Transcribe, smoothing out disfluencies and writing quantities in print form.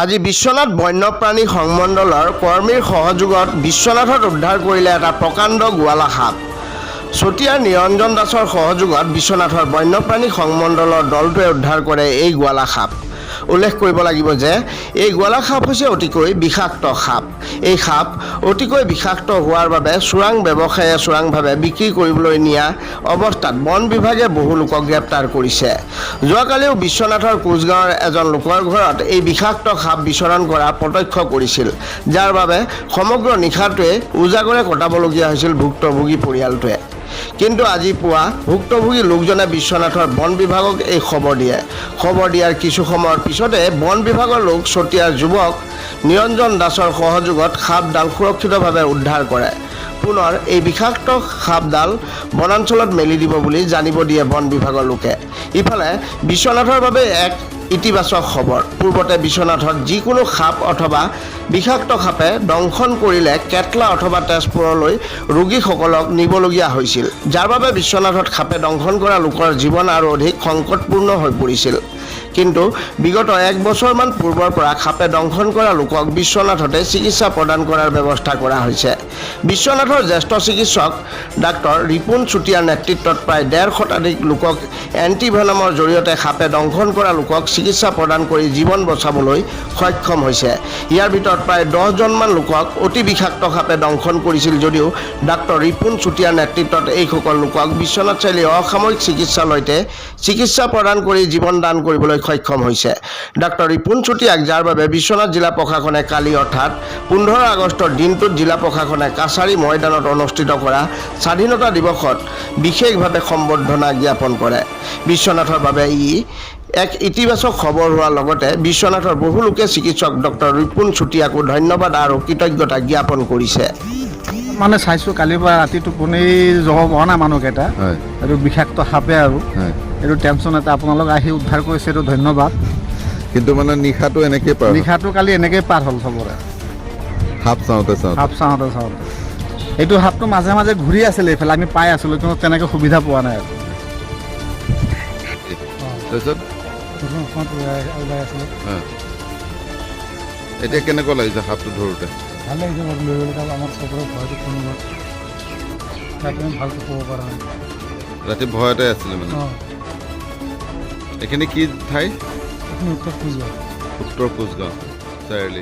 আজি বিশ্বনাথ বন্যপ্ৰাণী সংমণ্ডলৰ কৰ্মীৰ সহযোগত বিশ্বনাথত উদ্ধাৰ কৰিলে এটা প্ৰকাণ্ড গোৱালা সাপ। চতিয়াৰ নিৰঞ্জন দাসৰ সহযোগত বিশ্বনাথৰ বন্যপ্ৰাণী সংমণ্ডলৰ দলটোৱে উদ্ধাৰ কৰে এই গোৱালা সাপ। উল্লেখ কৰিব লাগিব যে এই গোৱালা সাপ হৈছে অতিকৈ বিষাক্ত সাপ। এই সাপ অতিকৈ বিষাক্ত হোৱাৰ বাবে চোৰাং ব্যৱসায়ীয়ে চোৰাংভাৱে বিক্ৰী কৰিবলৈ নিয়া অৱস্থাত বন বিভাগে বহু লোকক গ্ৰেপ্তাৰ কৰিছে। যোৱাকালিও বিশ্বনাথৰ কোচগাঁৱৰ এজন লোকৰ ঘৰত এই বিষাক্ত সাপ বিচৰণ কৰা প্ৰত্যক্ষ কৰিছিল, যাৰ বাবে সমগ্ৰ নিশাটোৱে উজাগৰে কটাবলগীয়া হৈছিল ভুক্তভোগী পৰিয়ালটোৱে। কিন্তু আজি পুৱা ভুক্তভোগী লোকজনে বিশ্বনাথৰ বন বিভাগক এই খবৰ দিয়ে। খবৰ দিয়াৰ কিছু সময়ৰ পিছতে বন বিভাগৰ লোক চতিয়াৰ যুৱক নিৰঞ্জন দাসৰ সহযোগত সাপডাল সুৰক্ষিতভাৱে উদ্ধাৰ কৰে। পুনৰ এই বিষাক্ত সাপডাল বনাঞ্চলত মেলি দিব বুলি জানিব দিয়ে বন বিভাগৰ লোকে। ইফালে বিশ্বনাথৰ বাবে এক ইতিবাচক খবৰ। পূৰ্বতে বিশ্বনাথত যিকোনো সাপ অথবা বিষাক্ত সাপে দংশন কৰিলে কেটলা অথবা তেজপুৰলৈ ৰোগীসকলক নিবলগীয়া হৈছিল, যাৰ বাবে বিশ্বনাথত সাপে দংশন কৰা লোকৰ জীৱন আৰু অধিক সংকটপূৰ্ণ হৈ পৰিছিল। কিন্তু বিগত এক বছৰমান পূৰ্বৰ পৰা সাপে দংশন কৰা লোকক বিশ্বনাথতে চিকিৎসা প্ৰদান কৰাৰ ব্যৱস্থা কৰা হৈছে। বিশ্বনাথৰ জ্যেষ্ঠ চিকিৎসক ডাক্তৰ ৰিপুণ চুতীয়াৰ নেতৃত্বত প্ৰায় ১৫০ শতাধিক লোকক এণ্টিভেনমৰ জৰিয়তে সাপে দংশন কৰা লোকক চিকিৎসা প্ৰদান কৰি জীৱন বচাবলৈ সক্ষম হৈছে। ইয়াৰ ভিতৰত প্ৰায় ১০জনমান লোকক অতি বিষাক্ত সাপে দংশন কৰিছিল যদিও ডাক্তৰ ৰিপুণ চুতীয়াৰ নেতৃত্বত এইসকল লোকক বিশ্বনাথ চাৰিআলি অসামৰিক চিকিৎসালয়তে চিকিৎসা প্ৰদান কৰি জীৱন দান কৰিবলৈ সক্ষম হৈছে। ডাক্তৰ ৰিপুণ চুতীয়াক, যাৰ বাবে বিশ্বনাথ জিলা প্ৰশাসনে কালি অৰ্থাৎ ১৫ আগষ্টৰ দিনটোত জিলা প্ৰশাসনে কাছাৰী ময়দানত অনুষ্ঠিত কৰা স্বাধীনতা দিৱসত বিশেষভাৱে সম্বৰ্ধনা জ্ঞাপন কৰে। বিশ্বনাথৰ বাবে ই এক ইতিবাচক খবৰ হোৱাৰ লগতে বিশ্বনাথৰ বহু লোকে চিকিৎসক ডক্টৰ ৰিপুণ চুতীয়াকো ধন্যবাদ আৰু কৃতজ্ঞতা জ্ঞাপন কৰিছে। মানে চাইছোঁ কালিৰ পৰা ৰাতি টোপনি যাব পৰা নাই মানুহকেইটা। এইটো বিষাক্ত সাপে আৰু এইটো টেনশ্যন এটা আপোনালোক আহি উদ্ধাৰ কৰিছে, এইটো ধন্যবাদ। কিন্তু মানে নিশাটো এনেকৈ পাৰ নিশাটো কালি এনেকৈ পাৰ হ'ল চবৰে, সাপ চাওঁতে এইটো সাপটো মাজে মাজে ঘূৰি আছিলে এইফালে, আমি পাই আছিলোঁ কিন্তু তেনেকৈ সুবিধা পোৱা নাই আৰু। তাৰপিছত এতিয়া কেনেকুৱা লাগিছে সাপটো ধৰোঁতে? ভাল লাগিছে বাৰু, লৈ গ'লে আমাৰ চবৰে ভয়টো কমিব, তাকে আমি ভালকৈ ক'ব পৰা নাই। ৰাতি ভয়তে আছিলে মানে। এইখিনি কি ঠাই? উত্তৰ কোচগাঁও উত্তৰ কোচগাঁও চাৰিআলি।